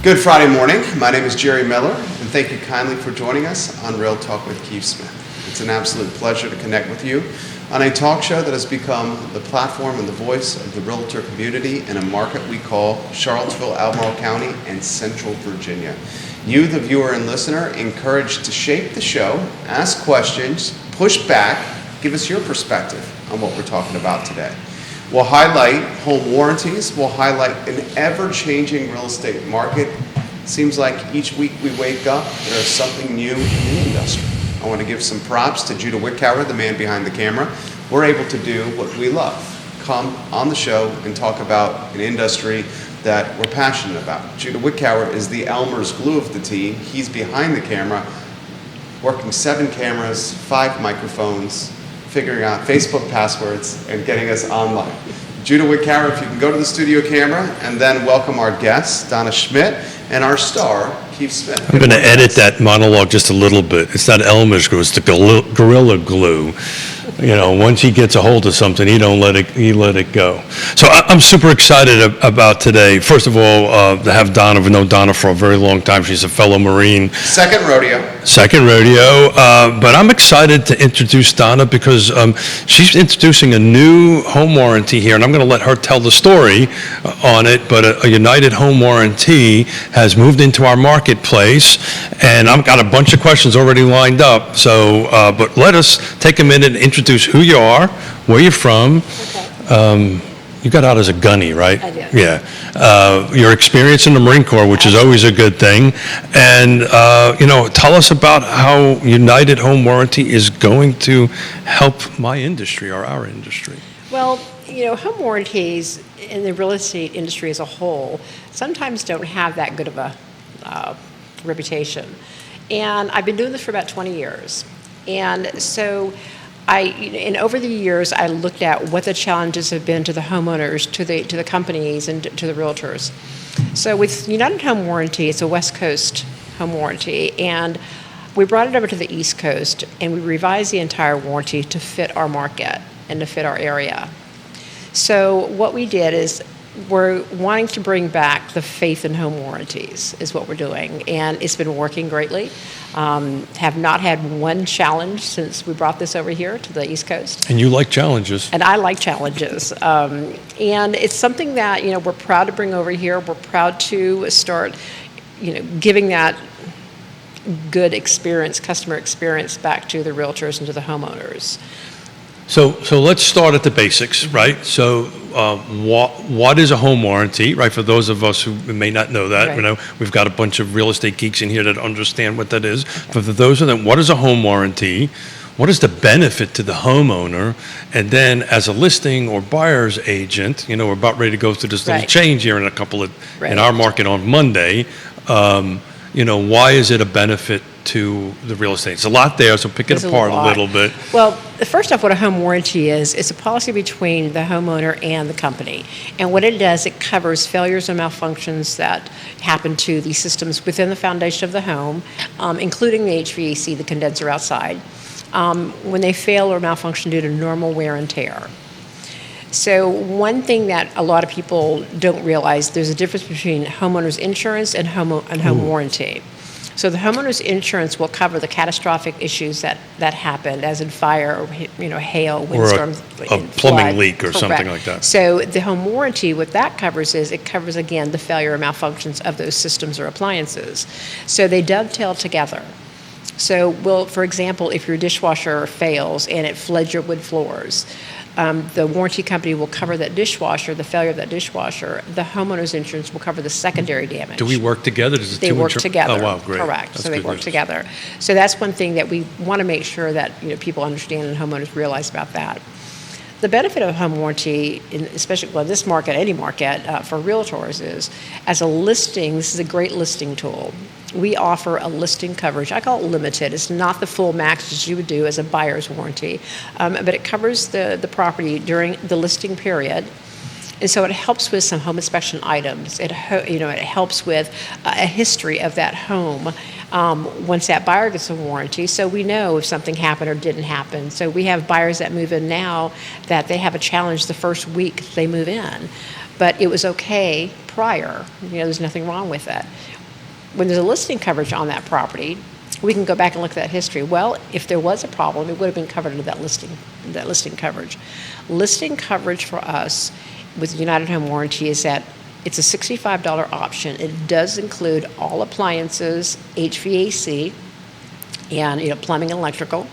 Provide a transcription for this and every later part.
Good Friday morning. My name is Jerry Miller, and thank you kindly for joining us on Real Talk with Keith Smith. It's an absolute pleasure to connect with you on a talk show that has become the platform and the voice of the realtor community in a market we call Charlottesville, Albemarle County, and Central Virginia. You, the viewer and listener, encouraged to shape the show, ask questions, push back, give us your perspective on what we're talking about today. We'll highlight home warranties. We'll highlight an ever-changing real estate market. Seems like each week we wake up, there's something new in the industry. I want to give some props to Judah Wickower, the man behind the camera. We're able to do what we love. Come on the show and talk about an industry that we're passionate about. Judah Wickower is the Elmer's glue of the team. He's behind the camera, working 7 cameras, 5 microphones, figuring out Facebook passwords, and getting us online. Judah Wickower, if you can go to the studio camera, and then welcome our guests, Donna Schmidt, and our star, Keith Smith. I'm going to edit that monologue just a little bit. It's not Elmer's glue, it's the Gorilla Glue. You know, once he gets a hold of something, he let it go. So I'm super excited about today. First of all, to have Donna. We've known Donna for a very long time. She's a fellow Marine. Second rodeo. But I'm excited to introduce Donna because she's introducing a new home warranty here, and I'm going to let her tell the story on it. But a United Home Warranty has moved into our marketplace, and I've got a bunch of questions already lined up. So, but let us take a minute and introduce who you are, where you're from. Okay. You got out as a gunny, right? I did. Yeah. Your experience in the Marine Corps, which is always a good thing. And, tell us about how United Home Warranty is going to help my industry or our industry. Well, home warranties in the real estate industry as a whole sometimes don't have that good of a reputation. And I've been doing this for about 20 years. And so and over the years, I looked at what the challenges have been to the homeowners, to the companies, and to the realtors. So with United Home Warranty, it's a West Coast home warranty, and we brought it over to the East Coast, and we revised the entire warranty to fit our market and to fit our area. So what we did is we're wanting to bring back the faith in home warranties is what we're doing, and it's been working greatly. Have not had one challenge since we brought this over here to the East Coast. And you like challenges. And I like challenges. And it's something that, we're proud to bring over here. We're proud to start, giving that good experience, customer experience back to the realtors and to the homeowners. So let's start at the basics, right? So what is a home warranty, right? For those of us who may not know that, right. We've got a bunch of real estate geeks in here that understand what that is. But for those of them, what is a home warranty? What is the benefit to the homeowner? And then as a listing or buyer's agent, we're about ready to go through this little Right. change here in our market on Monday. Why is it a benefit to the real estate? It's a lot there, so pick it apart a little bit. Well, first off, what a home warranty is, it's a policy between the homeowner and the company. And what it does, it covers failures and malfunctions that happen to the systems within the foundation of the home, including the HVAC, the condenser outside, when they fail or malfunction due to normal wear and tear. So one thing that a lot of people don't realize, there's a difference between homeowner's insurance and home warranty. So the homeowner's insurance will cover the catastrophic issues that happen, as in fire or hail, windstorms, or a plumbing leak or something like that. So the home warranty, what that covers is it covers again the failure or malfunctions of those systems or appliances. So they dovetail together. So, for example, if your dishwasher fails and it floods your wood floors, the warranty company will cover that dishwasher, the failure of that dishwasher. The homeowner's insurance will cover the secondary damage. Do we work together? They work together. Oh, wow, great. Correct. That's so they work news. together. So that's one thing that we want to make sure that people understand and homeowners realize about that. The benefit of a home warranty, especially in this market, any market, for realtors is, as a listing, this is a great listing tool. We offer a listing coverage. I call it limited. It's not the full max as you would do as a buyer's warranty, but it covers the property during the listing period. And so it helps with some home inspection items. It helps with a history of that home once that buyer gets a warranty. So we know if something happened or didn't happen. So we have buyers that move in now that they have a challenge the first week they move in. But it was okay prior. There's nothing wrong with it. when there's a listing coverage on that property, we can go back and look at that history. Well, if there was a problem, it would have been covered under that listing coverage. Listing coverage for us with United Home Warranty is that it's a $65 option. It does include all appliances, HVAC, and plumbing and electrical.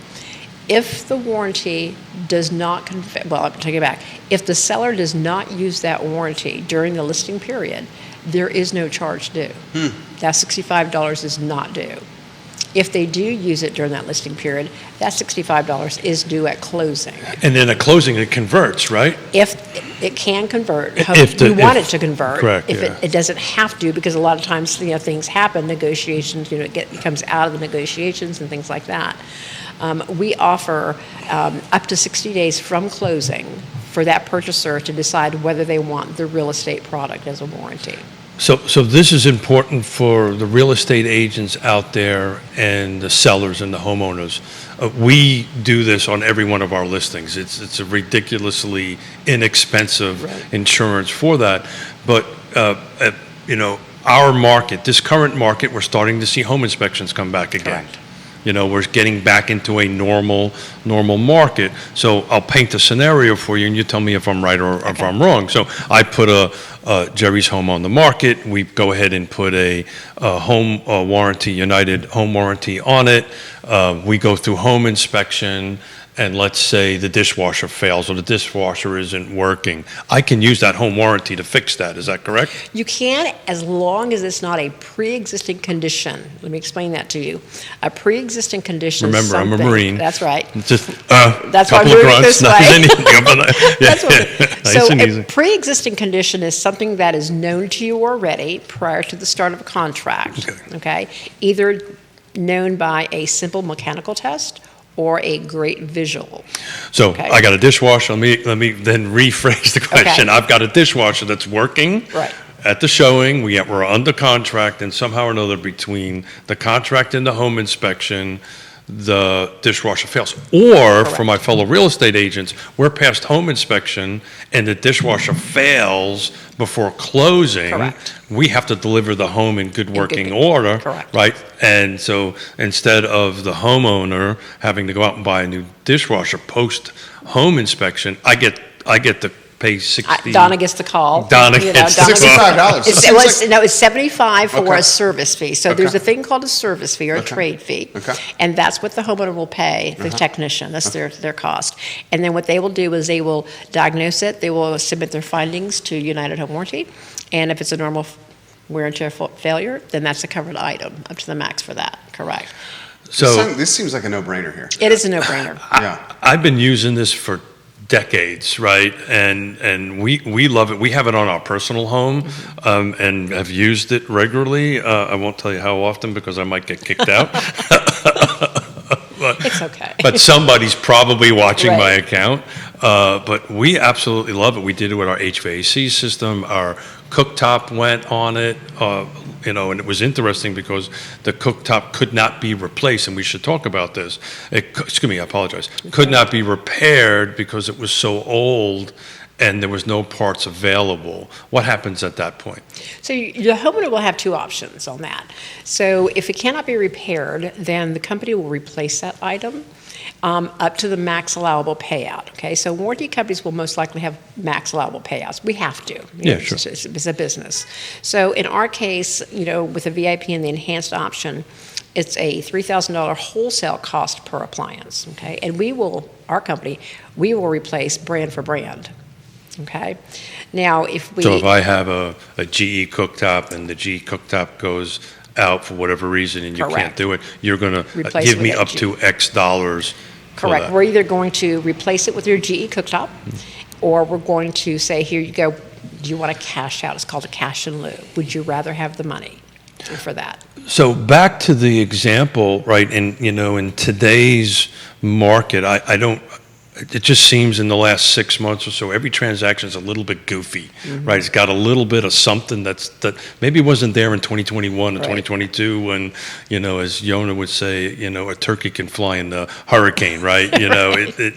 If the warranty does not, I'm taking it back. If the seller does not use that warranty during the listing period, there is no charge due. That $65 is not due. If they do use it during that listing period, that $65 is due at closing. And then at closing, it converts, right? If it can convert, We want it to convert. Correct, If yeah. it doesn't have to, because a lot of times things happen, negotiations, it comes out of the negotiations and things like that. We offer up to 60 days from closing for that purchaser to decide whether they want the real estate product as a warranty. So this is important for the real estate agents out there and the sellers and the homeowners. We do this on every one of our listings. It's a ridiculously inexpensive Right. insurance for that. But, our market, this current market, we're starting to see home inspections come back again. Correct. We're getting back into a normal market. So I'll paint a scenario for you, and you tell me if I'm right or if I'm wrong. So I put Jerry's home on the market. We go ahead and put a home warranty, United Home Warranty on it. We go through home inspection, and let's say the dishwasher fails or the dishwasher isn't working. I can use that home warranty to fix that. Is that correct? You can, as long as it's not a pre-existing condition. Let me explain that to you. A pre-existing condition is Remember, I'm a something- Marine. That's right. Just That's why I'm couple of doing it grunts, this nothing way. anything, but, That's what nice so and a easy. pre-existing condition is something that is known to you already prior to the start of a contract. Okay? Either known by a simple mechanical test or a great visual. So Okay. I got a dishwasher. Let me then rephrase the question. Okay. I've got a dishwasher that's working. Right. At the showing, we're under contract, and somehow or another between the contract and the home inspection, the dishwasher fails. Or for my fellow real estate agents, we're past home inspection and the dishwasher fails before closing. Correct. We have to deliver the home in good working good- order. correct. Right? And so instead of the homeowner having to go out and buy a new dishwasher post home inspection, I get to pay 60. Donna gets the call. Donna gets the call. $65. It's 75 for Okay. a service fee. So Okay. there's a thing called a service fee or a trade fee. Okay. And that's what the homeowner will pay, the technician. That's their cost. And then what they will do is they will diagnose it. They will submit their findings to United Home Warranty. And if it's a normal wear and tear failure, then that's a covered item up to the max for that. Correct. So This seems like a no-brainer here. It is a no-brainer. Yeah. I've been using this for decades, right? And we love it. We have it on our personal home, and have used it regularly. I won't tell you how often because I might get kicked out. It's okay. But somebody's probably watching my Right. account. But we absolutely love it. We did it with our HVAC system. Our cooktop went on it. And it was interesting because the cooktop could not be replaced, and we should talk about this. Excuse me, I apologize. Could not be repaired because it was so old and there was no parts available. What happens at that point? So the homeowner will have two options on that. So if it cannot be repaired, then the company will replace that item up to the max allowable payout. Okay, so warranty companies will most likely have max allowable payouts. We have to. Yeah, sure. It's a business. So in our case, with the VIP and the enhanced option, it's a $3,000 wholesale cost per appliance. Okay, and our company, we will replace brand for brand. Okay, now if I have a GE cooktop and the GE cooktop goes out for whatever reason and you can't Correct. do it, you're going to Replace give with me that up GE. to X dollars for Correct. that. We're either going to replace it with your GE cooktop, or we're going to say, here you go, do you want to cash out? It's called a cash in lieu. Would you rather have the money for that? So back to the example, right? In today's market, I don't. it just seems in the last 6 months or so, every transaction is a little bit goofy, right? It's got a little bit of something that maybe wasn't there in 2021 or Right. 2022 when, as Yonna would say, a turkey can fly in the hurricane, right? It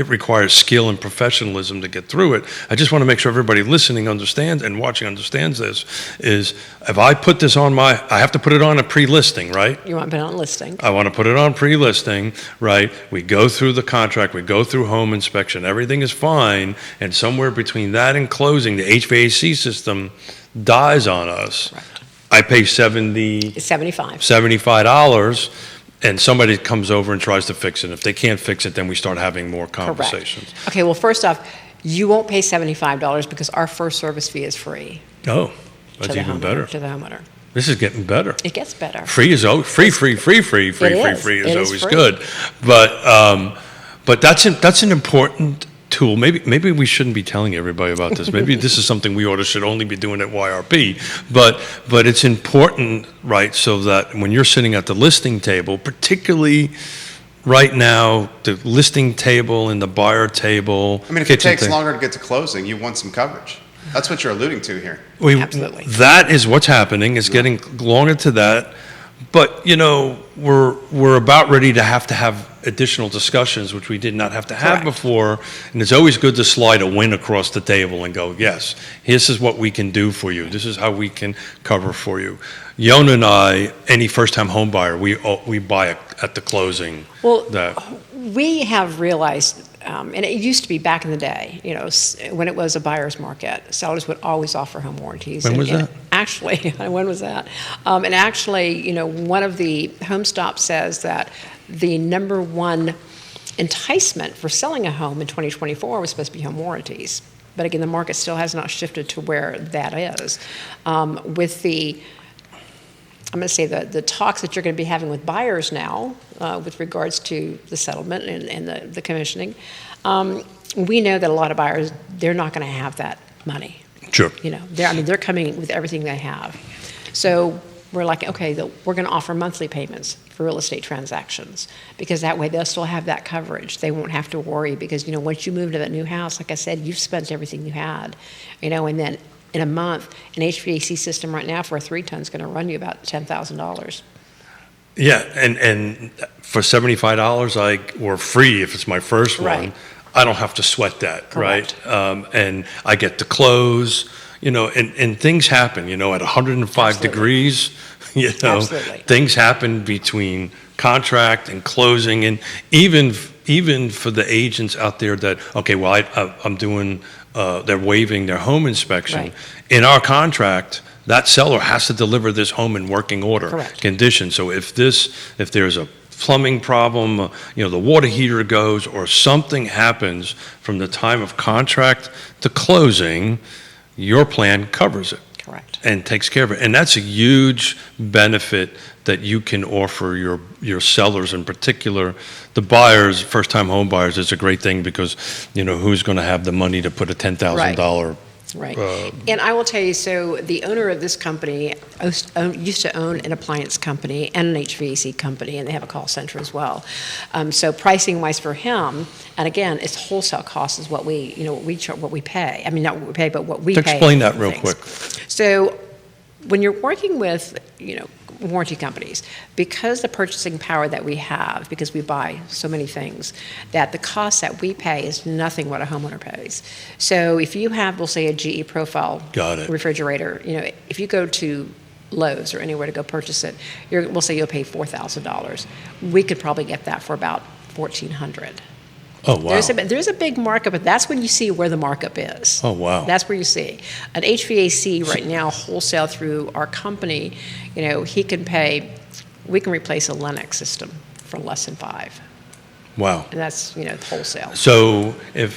requires skill and professionalism to get through it. I just want to make sure everybody listening understands and watching understands this, is if I put this on I have to put it on a pre-listing, right? You want to put it on listing. I want to put it on pre-listing, right? We go through the contract, we go through home inspection, everything is fine, and somewhere between that and closing, the HVAC system dies on us. Correct. I pay $75, It's 75. and somebody comes over and tries to fix it. If they can't fix it, then we start having more conversations. Correct. Okay, well, first off, you won't pay $75 because our first service fee is free. Oh, that's to the even homeowner, better. To the homeowner. This is getting better. It gets better. Free is free is It is always free. good, but that's an important tool. Maybe we shouldn't be telling everybody about this. Maybe this is something we should only be doing at YRP. But it's important, right? So that when you're sitting at the listing table, particularly right now, the listing table and the buyer table. I mean, if it takes longer to get to closing, you want some coverage. That's what you're alluding to here. Absolutely. That is what's happening. It's getting longer to that. But, we're about ready to have additional discussions, which we did not have to have Correct. before. And it's always good to slide a win across the table and go, yes, this is what we can do for you. This is how we can cover for you. Yonna and I, any first-time home buyer, we buy at the closing. Well, That we have realized, and it used to be back in the day, when it was a buyer's market, sellers would always offer home warranties. When was that? Actually, when was that? And actually, one of the home stops says that the number one enticement for selling a home in 2024 was supposed to be home warranties. But again, the market still has not shifted to where that is. With I'm going to say the talks that you're going to be having with buyers now with regards to the settlement and the commissioning, we know that a lot of buyers, they're not going to have that money. Sure. They're coming with everything they have. So we're like, okay, we're going to offer monthly payments for real estate transactions because that way they'll still have that coverage. They won't have to worry because, once you move to that new house, like I said, you've spent everything you had, and then in a month, an HVAC system right now for a 3-ton is going to run you about $10,000. Yeah, and for $75, or free if it's my first one, Right. I don't have to sweat that, Correct. right? And I get to close, and things happen, at 105 Absolutely. degrees, Absolutely. things happen between contract and closing, and even for the agents out there that, okay, well, I'm doing, they're waiving their home inspection. Right. In our contract, that seller has to deliver this home in working order Correct. condition. So if there's a plumbing problem, the water heater goes, or something happens from the time of contract to closing, your plan covers it. Correct. And takes care of it. And that's a huge benefit that you can offer your sellers, in particular. The buyers, first-time home buyers, is a great thing because, who's going to have the money to put a $10,000 Right. And I will tell you, so the owner of this company used to own an appliance company and an HVAC company, and they have a call center as well. So pricing-wise for him, and again, it's wholesale cost is what we pay. I mean, not what we pay, but what we pay. Explain that for real things. quick. So when you're working with, warranty companies, because the purchasing power that we have, because we buy so many things, that the cost that we pay is nothing what a homeowner pays. So if you have, we'll say, a GE profile Got it. refrigerator, if you go to Lowe's or anywhere to go purchase it, we'll say you'll pay $4,000. We could probably get that for about $1,400. Oh, wow. There's a big markup, but that's when you see where the markup is. Oh, wow. That's where you see. An HVAC right now, wholesale through our company, we can replace a Lennox system for less than $5,000. Wow. And that's, wholesale. So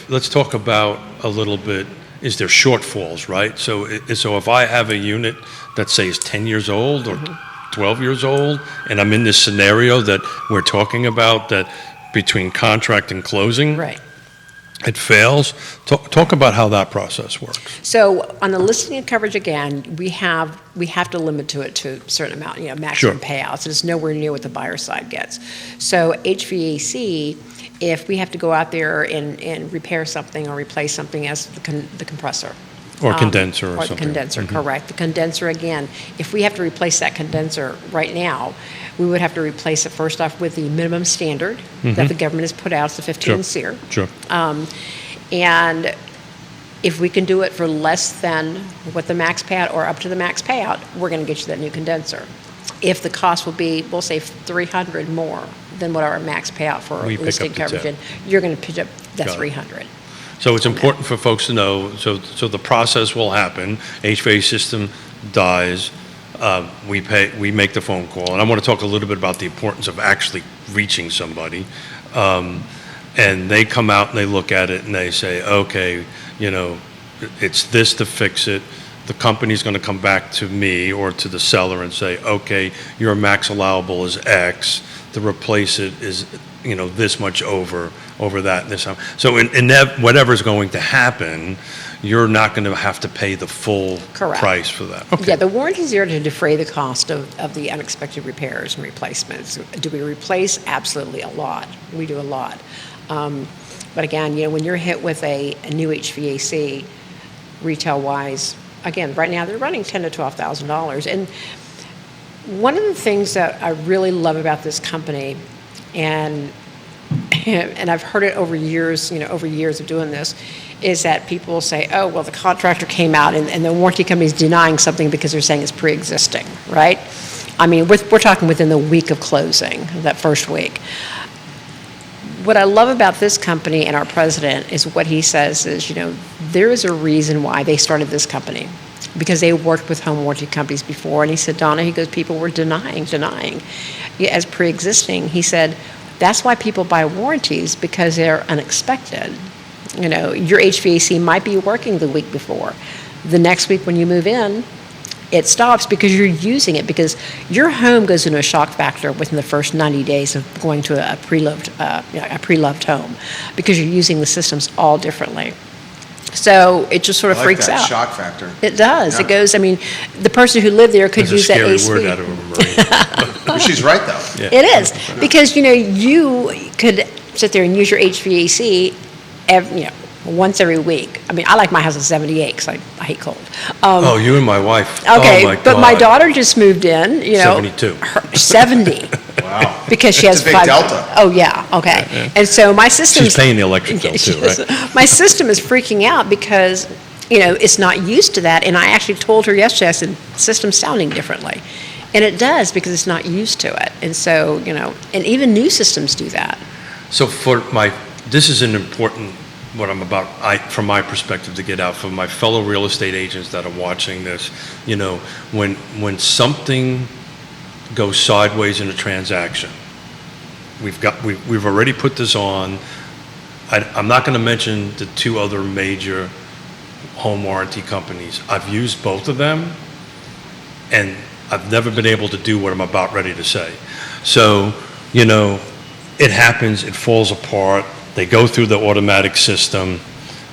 let's talk about a little bit, is there shortfalls, right? So if I have a unit that say is 10 years old or 12 years old, and I'm in this scenario that we're talking about, that between contract and closing, Right. it fails. Talk about how that process works. So on the listing and coverage, again, we have to limit it to a certain amount, maximum Sure. payouts. It's nowhere near what the buyer side gets. So HVAC, if we have to go out there and repair something or replace something as the compressor. Or condenser or Or the something. condenser, correct. The condenser, again, if we have to replace that condenser right now, we would have to replace it first off with the minimum standard that the government has put out, it's the 15 SEER. Sure. And if we can do it for less than what the max payout or up to the max payout, we're going to get you that new condenser. If the cost will be, we'll say $300 more than what our max payout for We pick listing up the coverage, 10. and you're going to pick up that Got it. $300. So it's important for folks to know, so the process will happen, HVAC system dies, we make the phone call, and I want to talk a little bit about the importance of actually reaching somebody, and they come out and they look at it and they say, okay, it's this to fix it, the company's going to come back to me or to the seller and say, okay, your max allowable is X, to replace it is this much over that this time. So in whatever's going to happen, you're not going to have to pay the full Correct. price for that. Okay. Yeah, the warranty is there to defray the cost of the unexpected repairs and replacements. Do we replace? Absolutely, a lot. We do a lot. But again, when you're hit with a new HVAC, retail-wise, again, right now they're running $10,000 to $12,000. And one of the things that I really love about this company, and I've heard it over years of doing this, is that people will say, oh, well, the contractor came out and the warranty company is denying something because they're saying it's pre-existing, right? I mean, we're talking within the week of closing, that first week. What I love about this company and our president is what he says is, there is a reason why they started this company, because they worked with home warranty companies before. And he said, Donna, he goes, people were denying as pre-existing. He said, that's why people buy warranties, because they're unexpected. Your HVAC might be working the week before. The next week when you move in, it stops because you're using it, because your home goes into a shock factor within the first 90 days of going to a pre-loved home, because you're using the systems all differently. So it just sort of I like freaks that out. shock factor. It does. Yeah. It goes, the person who lived there could That's a use that scary AC. word out of a Marine. But she's right, though. Yeah. It is, because, you could sit there and use your HVAC once every week. I like my house at 78 because I hate cold. Oh, you and my wife. Okay, Oh, my but my God. daughter just moved in, 72. 70. Wow. Because she It's has a big 5. delta. Oh, yeah, okay. And so my system. She's paying the electric bill too, right? My system is freaking out because, it's not used to that. And I actually told her yesterday, I said, system's sounding differently. And it does, because it's not used to it. And so, and even new systems do that. So this is an important, what I'm about, from my perspective, to get out for my fellow real estate agents that are watching this. When something goes sideways in a transaction, we've already put this on. I'm not going to mention the two other major home warranty companies. I've used both of them, and I've never been able to do what I'm about ready to say. So, it happens, it falls apart, they go through the automatic system,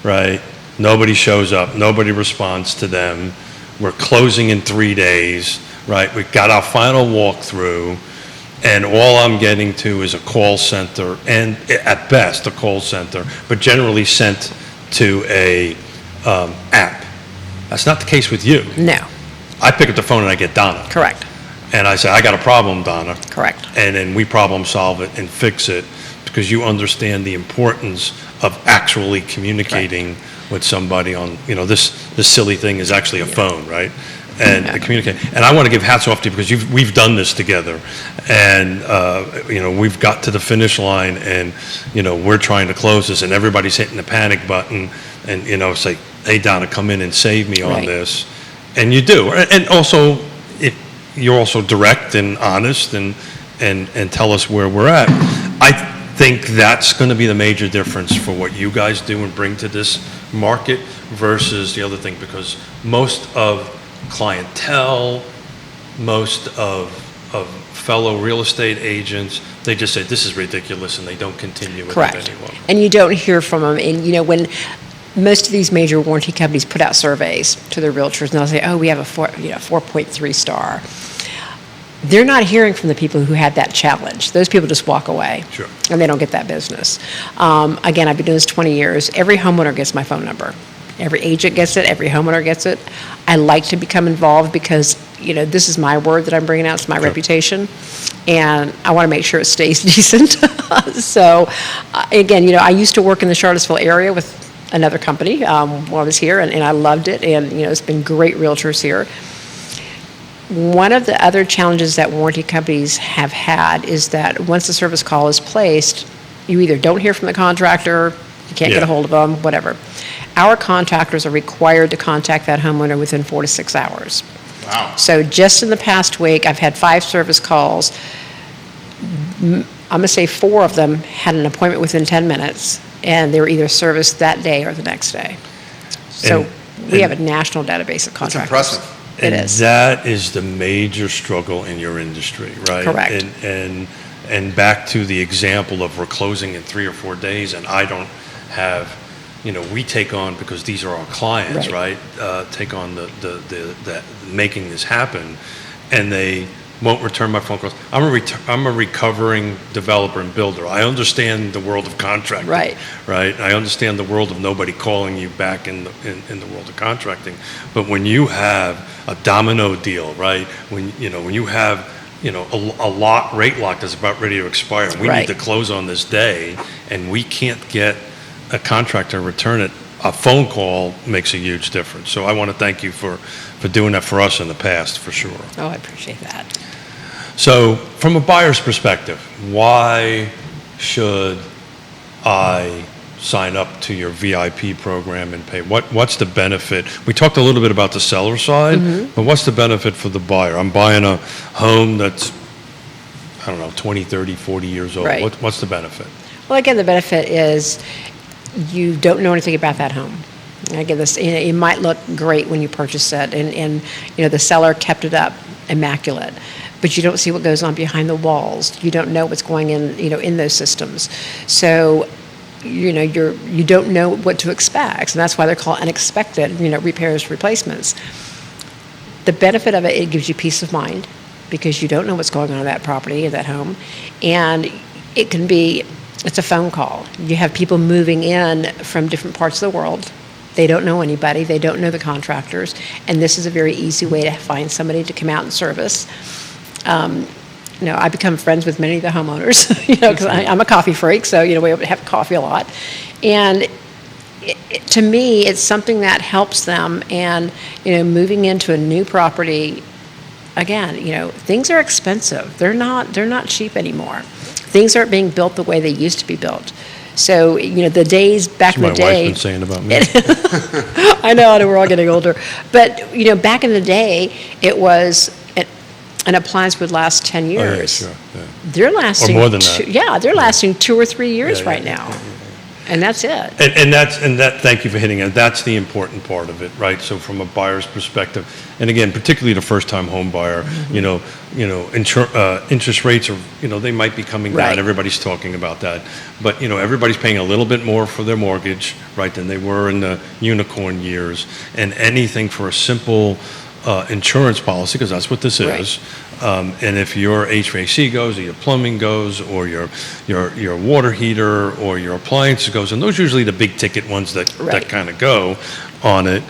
right? Nobody shows up, nobody responds to them. We're closing in 3 days, right? We've got our final walkthrough, and all I'm getting to is a call center, and at best a call center, but generally sent to a app. That's not the case with you. No, I pick up the phone and I get Donna. correct, And I say, I got a problem, Donna. correct. And then we problem solve it and fix it, because you understand the importance of actually communicating with somebody on, this silly thing is actually a phone, right? And Yeah. communicate. And I want to give hats off to you, because we've done this together. And, we've got to the finish line, and, we're trying to close this, and everybody's hitting the panic button and, say, hey, Donna, come in and save me on Right. this. And you do. And also, you're also direct and honest and tell us where we're at. I think that's going to be the major difference for what you guys do and bring to this market versus the other thing, because most of clientele, most of fellow real estate agents, they just say, this is ridiculous, and they don't continue with Correct. it anymore. And you don't hear from them. And, when most of these major warranty companies put out surveys to their realtors, and they'll say, oh, we have a 4.3 star. they're not hearing from the people who had that challenge. Those people just walk away. Sure. And they don't get that business. Again, I've been doing this 20 years. Every homeowner gets my phone number. Every agent gets it. Every homeowner gets it. I like to become involved because, this is my word that I'm bringing out. It's my reputation. And I want to make sure it stays decent. So, again, I used to work in the Charlottesville area with another company while I was here, and I loved it. And, it's been great realtors here. One of the other challenges that warranty companies have had is that once the service call is placed, you either don't hear from the contractor, you can't get a hold of them, whatever. Our contractors are required to contact that homeowner within 4 to 6 hours. Wow. So just in the past week, I've had 5 service calls. I'm going to say 4 of them had an appointment within 10 minutes, and they were either serviced that day or the next day. So we have a national database of That's contractors. impressive. It And is. that is the major struggle in your industry, right? Correct. And back to the example of we're closing in 3 or 4 days, and I don't have, we take on, because these are our clients, right? Take on the making this happen, and they won't return my phone calls. I'm a recovering developer and builder. I understand the world of contracting. Right. Right? I understand the world of nobody calling you back in the world of contracting. But when you have a domino deal, right? When you have a rate lock that's about ready to expire, and we need to close on this day, and we can't get a contractor to return it, a phone call makes a huge difference. So I want to thank you for doing that for us in the past, for sure. Oh, I appreciate that. So from a buyer's perspective, why should I sign up to your VIP program and pay? What's the benefit? We talked a little bit about the seller side, but what's the benefit for the buyer? I'm buying a home that's, 20, 30, 40 years old. Right. What's the benefit? Well, again, the benefit is you don't know anything about that home. Again, it might look great when you purchase it, and the seller kept it up immaculate, but you don't see what goes on behind the walls. You don't know what's going in, in those systems. So, you don't know what to expect, and that's why they're called unexpected, repairs, replacements. The benefit of it, it gives you peace of mind because you don't know what's going on in that property, in that home, and it's a phone call. You have people moving in from different parts of the world. They don't know anybody. They don't know the contractors. And this is a very easy way to find somebody to come out and service. I become friends with many of the homeowners, because I'm a coffee freak. So, we have coffee a lot. And to me, it's something that helps them. And, moving into a new property, again, things are expensive. They're not cheap anymore. Things aren't being built the way they used to be built. So, the days back in the day. My wife's been saying about me. I know we're all getting older. But, back in the day, it was an appliance would last 10 years. Oh, yeah, sure. Yeah. They're lasting. Or more than that. They're lasting 2 or 3 years right now. Yeah. And that's it. And that. Thank you for hitting it. That's the important part of it, right? So from a buyer's perspective, and again, particularly the first-time home buyer, interest rates are, they might be coming down. Everybody's talking about that, but everybody's paying a little bit more for their mortgage, right, than they were in the unicorn years. And anything for a simple insurance policy, because that's what this is. And if your HVAC goes, or your plumbing goes, or your water heater, or your appliance goes, and those are usually the big ticket ones that kind of go on it,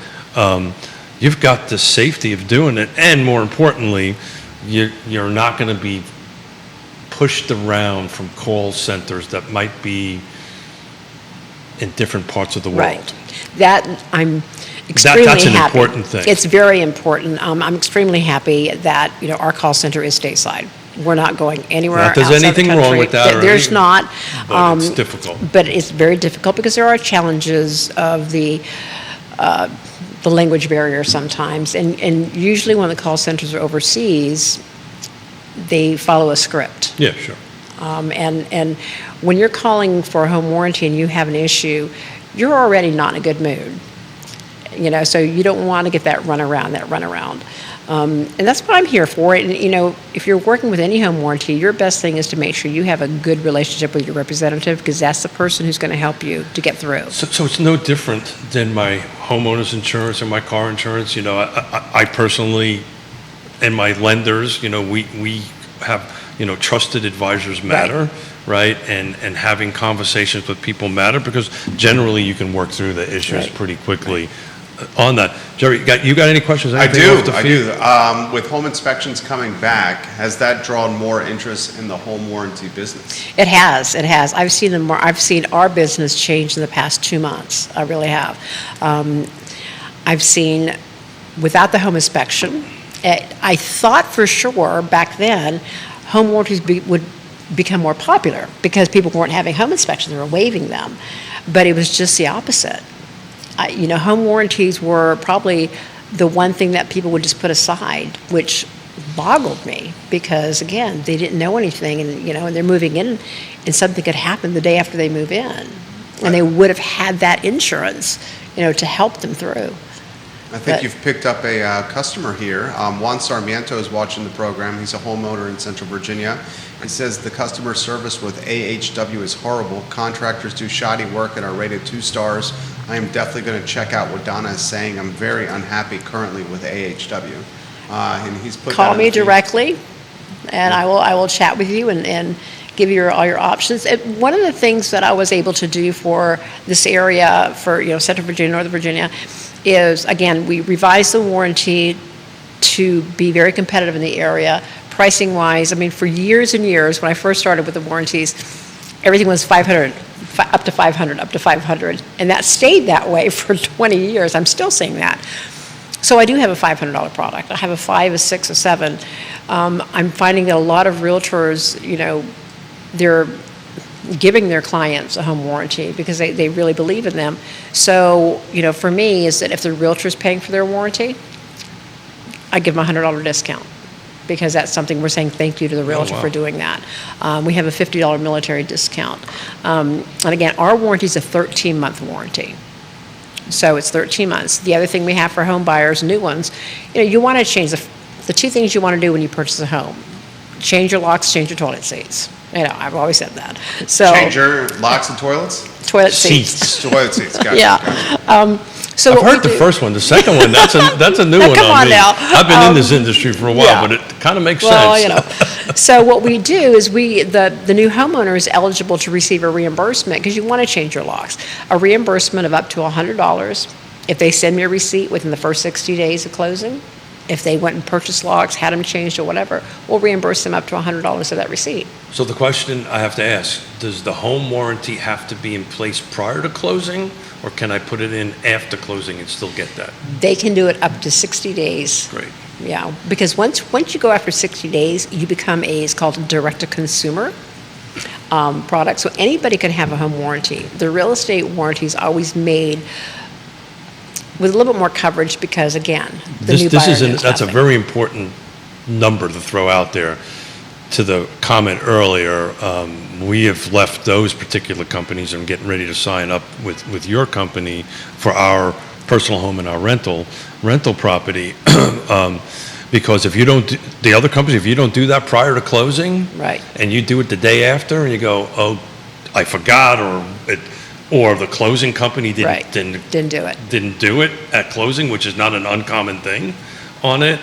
you've got the safety of doing it, and more importantly, you're not going to be pushed around from call centers that might be in different parts of the world. Right. That I'm extremely that's an happy. Important thing. It's very important. I'm extremely happy that our call center is stateside. We're not going anywhere Not there's outside anything the country. wrong with that. There's not. But it's difficult. But it's very difficult because there are challenges of the language barrier sometimes, and usually when the call centers are overseas, they follow a script. Yeah, sure. And when you're calling for a home warranty and you have an issue, you're already not in a good mood. So you don't want to get that runaround. And that's what I'm here for. And, if you're working with any home warranty, your best thing is to make sure you have a good relationship with your representative, because that's the person who's going to help you to get through. So it's no different than my homeowner's insurance or my car insurance. I personally and my lenders, we have, trusted advisors matter, right? And having conversations with people matter, because generally you can work through the issues pretty quickly. On that, Jerry, you got any questions? I do. With home inspections coming back, has that drawn more interest in the home warranty business? It has. I've seen them more. I've seen our business change in the past 2 months. I really have. I've seen, without the home inspection, I thought for sure back then home warranties would become more popular because people weren't having home inspections, they were waiving them. But it was just the opposite. Home warranties were probably the one thing that people would just put aside, which boggled me because, again, they didn't know anything, and they're moving in, and something could happen the day after they move in, and they would have had that insurance, to help them through. I think you've picked up a customer here. Juan Sarmiento is watching the program. He's a homeowner in Central Virginia. He says the customer service with AHW is horrible. Contractors do shoddy work and are rated 2 stars. I am definitely going to check out what Donna is saying. I'm very unhappy currently with AHW. And he's put Call me directly, and I will chat with you and give you all your options. One of the things that I was able to do for this area, for Central Virginia, Northern Virginia, is, again, we revised the warranty to be very competitive in the area, pricing wise. I mean, for years and years, when I first started with the warranties, everything was 500, up to 500, and that stayed that way for 20 years. I'm still seeing that. So I do have a $500 product. I have a 5, a 6, a 7. I'm finding that a lot of realtors, they're giving their clients a home warranty because they really believe in them. So, for me, is that if the realtor's paying for their warranty, I give them a $100 discount because that's something we're saying thank you to the realtor for doing that. We have a $50 military discount. And again, our warranty is a 13-month warranty. So it's 13 months. The other thing we have for home buyers, new ones, you want to change the 2 things you want to do when you purchase a home: change your locks, change your toilet seats. I've always said that. So change your locks and toilets? Toilet seats. Toilet seats, gotcha. Yeah. So I've heard the first one. The second one, that's a new one come on me. now. I've been in this industry for a while, but it kind of makes sense. So what we do is the new homeowner is eligible to receive a reimbursement because you want to change your locks. A reimbursement of up to $100 if they send me a receipt within the first 60 days of closing. If they went and purchased locks, had them changed or whatever, we'll reimburse them up to $100 of that receipt. So the question I have to ask, does the home warranty have to be in place prior to closing, or can I put it in after closing and still get that? They can do it up to 60 days. Great. Yeah, because once you go after 60 days, you become it's called a direct-to-consumer product. So anybody can have a home warranty. The real estate warranty is always made with a little bit more coverage because, again, the new buyer knows that's a nothing. very important number to throw out there. To the comment earlier, we have left those particular companies and getting ready to sign up with your company for our personal home and our rental property. Because if you don't the other companies, if you don't do that prior to closing, Right. and you do it the day after, and you go, oh, I forgot, or the closing company Didn't do it. at closing, which is not an uncommon thing on it.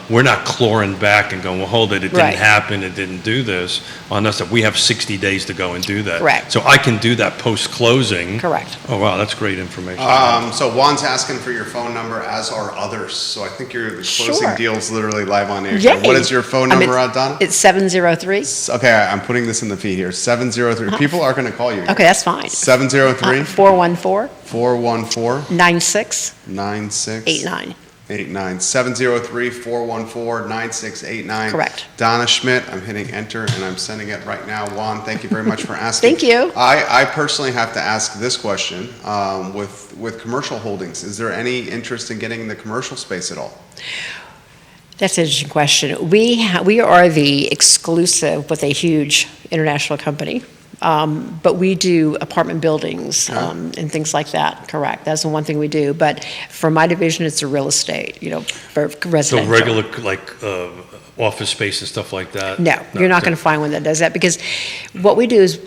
We're not clawing back and going, well, hold it, didn't happen, it didn't do this. On us, we have 60 days to go and do that. Correct. So I can do that post-closing. Correct. Oh, wow, that's great information. So Juan's asking for your phone number, as are others. So I think the closing Sure. deal's literally live on air. Yay. What is your phone number, Donna? It's 703. Okay, I'm putting this in the feed here. 703. People are going to call you. Okay, that's fine. 703 414 414 9689. 9689. 703-414-9689. Correct. Donna Schmidt, I'm hitting enter and I'm sending it right now. Juan, thank you very much for asking. Thank you. I personally have to ask this question. With commercial holdings, is there any interest in getting in the commercial space at all? That's an interesting question. We are the exclusive with a huge international company, but we do apartment buildings and things like that. Correct. That's the one thing we do. But for my division, it's the real estate. For residential. So regular office space and stuff like that? No, you're not going to find one that does that because what we do is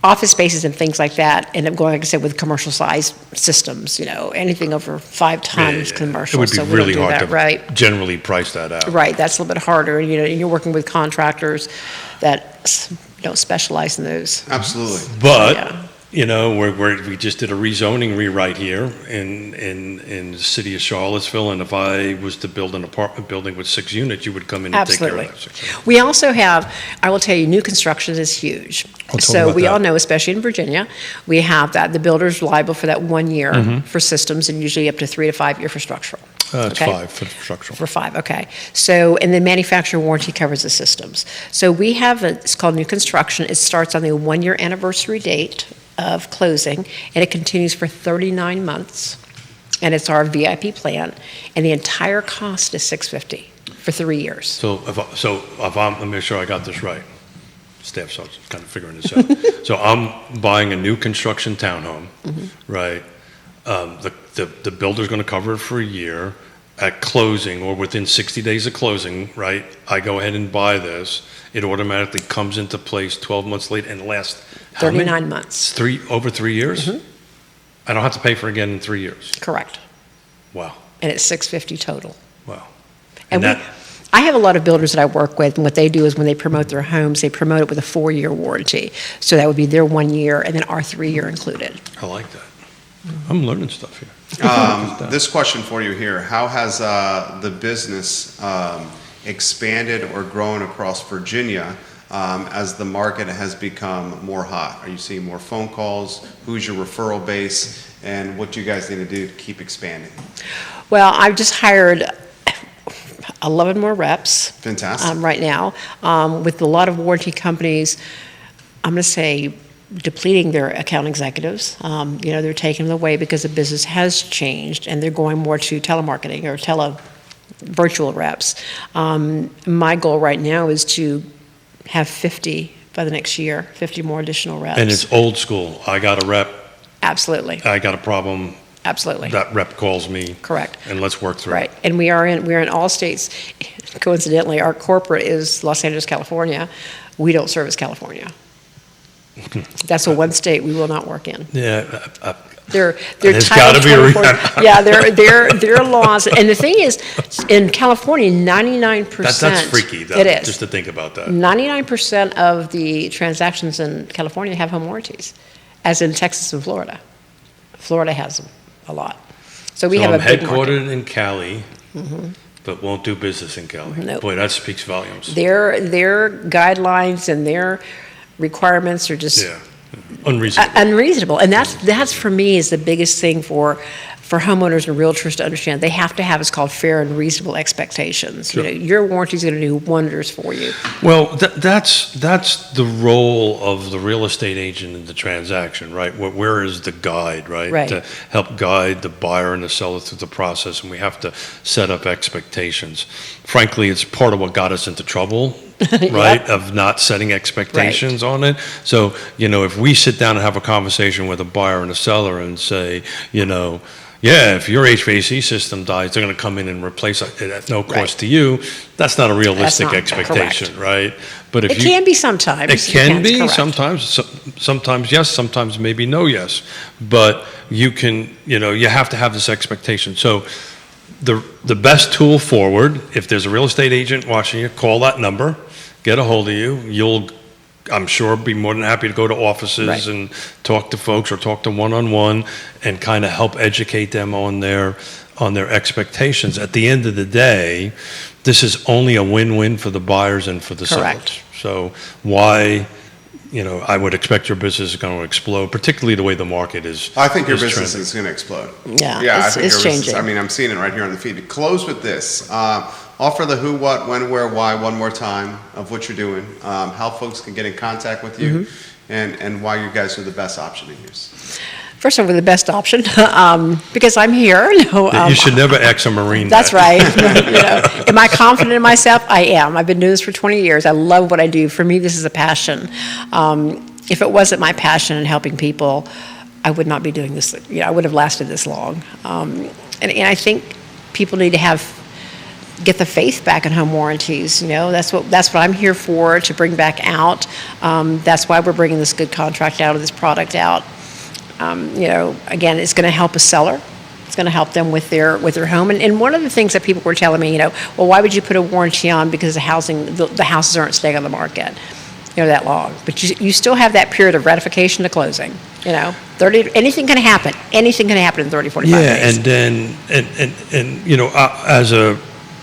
office spaces and things like that end up going, like I said, with commercial size systems, anything over 5 tons commercial. It would be so we don't really do hard that, to right. generally price that out. Right, that's a little bit harder, and you're working with contractors that don't specialize in those. Absolutely. But, Yeah. we just did a rezoning rewrite here in the city of Charlottesville, and if I was to build an apartment building with 6 units, you would come in and take care of Absolutely. that 6 units. We also have, I will tell you, new construction is huge. Talk So about we that. all know, especially in Virginia, we have that, the builder's liable for that 1 year Mm-hmm. for systems, and usually up to 3 to 5 year for structural. It's Okay? 5 for structural. For 5, okay. So, and the manufacturer warranty covers the systems. So we have, it's called new construction. It starts on the 1-year anniversary date of closing, and it continues for 39 months. And it's our VIP plan, and the entire cost is $650 for 3 years. So if I'm, let me make sure I got this right. Staff's kind of figuring this out. So I'm buying a new construction townhome, right? The builder's going to cover it for a year. At closing, or within 60 days of closing, right, I go ahead and buy this. It automatically comes into place 12 months later and lasts how many? 39 months. Over 3 years? I don't have to pay for it again in 3 years. Correct. Wow. And it's $650 total. Wow. And that, I have a lot of builders that I work with, and what they do is when they promote their homes, they promote it with a 4-year warranty. So that would be their 1 year, and then our 3 year included. I like that. I'm learning stuff here. This question for you here, how has the business expanded or grown across Virginia as the market has become more hot? Are you seeing more phone calls? Who's your referral base? And what do you guys need to do to keep expanding? Well, I've just hired 11 more reps. Fantastic. Right now, with a lot of warranty companies, I'm going to say depleting their account executives. They're taking them away because the business has changed, and they're going more to telemarketing or virtual reps. My goal right now is to have 50 by the next year, 50 more additional reps. And it's old school. I got a rep. Absolutely. I got a problem. Absolutely. That rep calls me. Correct. And let's work through Right. it. And we're in all states. Coincidentally, our corporate is Los Angeles, California. We don't service California. That's the one state we will not work in. Yeah. They're There's Title gotta be a 24 yeah, their laws. And the thing is, in California, 99%. That's freaky, though, It is. just to think about that. 99% of the transactions in California have home warranties, as in Texas and Florida. Florida has them a lot. So we have I'm a big market. headquartered in Cali, but won't do business in Cali. Nope. Boy, that speaks volumes. Their guidelines and their requirements are just Yeah, unreasonable. unreasonable. And that's for me is the biggest thing for homeowners and realtors to understand. They have to have what's called fair and reasonable expectations. Sure. Your warranty is going to do wonders for you. Well, that's the role of the real estate agent in the transaction, right? Where is the guide, right? Right. To help guide the buyer and the seller through the process, and we have to set up expectations. Frankly, it's part of what got us into trouble, right? Yep. Of not setting expectations on it. So, if we sit down and have a conversation with a buyer and a seller and say, yeah, if your HVAC system dies, they're going to come in and replace it at no cost Right. to you. That's not a realistic not expectation, right? But if It can be sometimes. it can be correct. sometimes yes, sometimes maybe no yes. But you can, you have to have this expectation. So the best tool forward, if there's a real estate agent watching you, call that number, get a hold of you. You'll, I'm sure, be more than happy to go to offices Right. and talk to folks or talk to one-on-one and kind of help educate them on their expectations. At the end of the day, this is only a win-win for the buyers and for the Correct. sellers. So why, I would expect your business is going to explode, particularly the way the market is. I think your is business trending. is going to explode. Yeah, I think it's your business, changing. I mean, I'm seeing it right here on the feed. To close with this, offer the who, what, when, where, why one more time of what you're doing, how folks can get in contact with you, and why you guys are the best option to use. First of all, the best option, because I'm here. You should never ex a Marine. That's that. right. Am I confident in myself? I am. I've been doing this for 20 years. I love what I do. For me, this is a passion. If it wasn't my passion in helping people, I would not be doing this. I would have lasted this long. And I think people need to have get the faith back in home warranties. That's what I'm here for, to bring back out. That's why we're bringing this good contract out, of this product out. Again, it's going to help a seller. It's going to help them with their home. And one of the things that people were telling me, well, why would you put a warranty on, because the houses aren't staying on the market, that long. But you still have that period of ratification to closing. 30. Anything can happen. Anything can happen in 30, 45 days. And then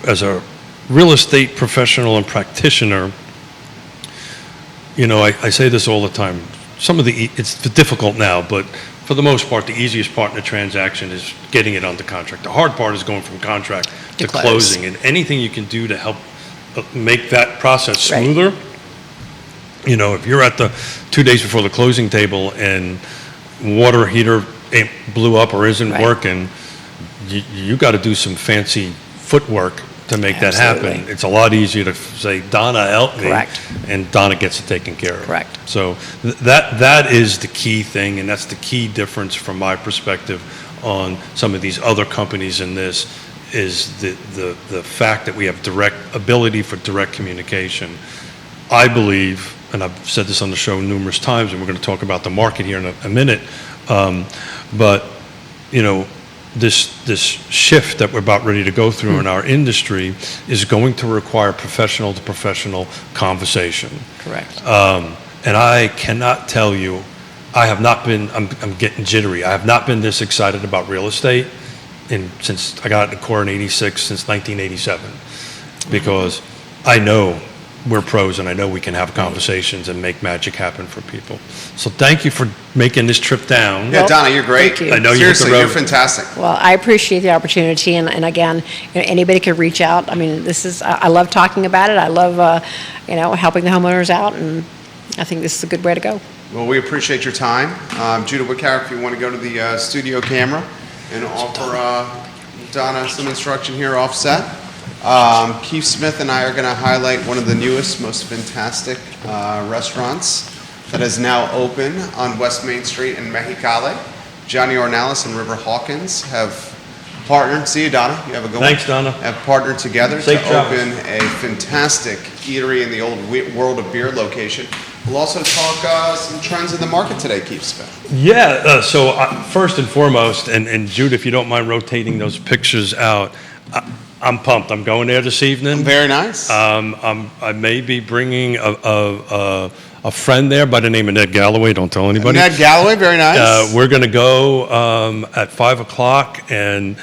as a real estate professional and practitioner, I say this all the time. It's difficult now, but for the most part, the easiest part in the transaction is getting it under contract. The hard part is going from contract to closing, and anything you can do to help make that process smoother. If you're at the 2 days before the closing table and water heater blew up or isn't working, you got to do some fancy footwork to make that happen. It's a lot easier to say, Donna, help me. Correct. And Donna gets it taken care of. Correct. So that is the key thing, and that's the key difference from my perspective on some of these other companies in this, is the fact that we have direct ability for direct communication. I believe, and I've said this on the show numerous times, and we're going to talk about the market here in a minute, but this shift that we're about ready to go through in our industry is going to require professional to professional conversation. Correct. And I cannot tell you, I'm getting jittery. I have not been this excited about real estate since I got in the Corps in '86, since 1987, because I know we're pros, and I know we can have conversations and make magic happen for people. So thank you for making this trip down. Yeah, Donna, you're great. Thank you. I know Seriously, you're you're fantastic. Well, I appreciate the opportunity, and again, anybody can reach out. I mean, I love talking about it. I love, helping the homeowners out, and I think this is a good way to go. Well, we appreciate your time. Judah Whitcar, if you want to go to the studio camera and offer Donna some instruction here offset. Keith Smith and I are going to highlight one of the newest, most fantastic restaurants that is now open on West Main Street in Mexicali. Johnny Ornelas and River Hawkins have partnered. See you, Donna. You have a good one. Thanks, Donna. Have partnered together Safe to travels. open a fantastic eatery in the old World of Beer location. We'll also talk some trends in the market today, Keith Smith. Yeah, so first and foremost, and Jude, if you don't mind rotating those pictures out, I'm pumped. I'm going there this evening. Very nice. I may be bringing a friend there by the name of Ned Galloway. Don't tell anybody. Ned Galloway, very nice. We're going to go at 5 o'clock and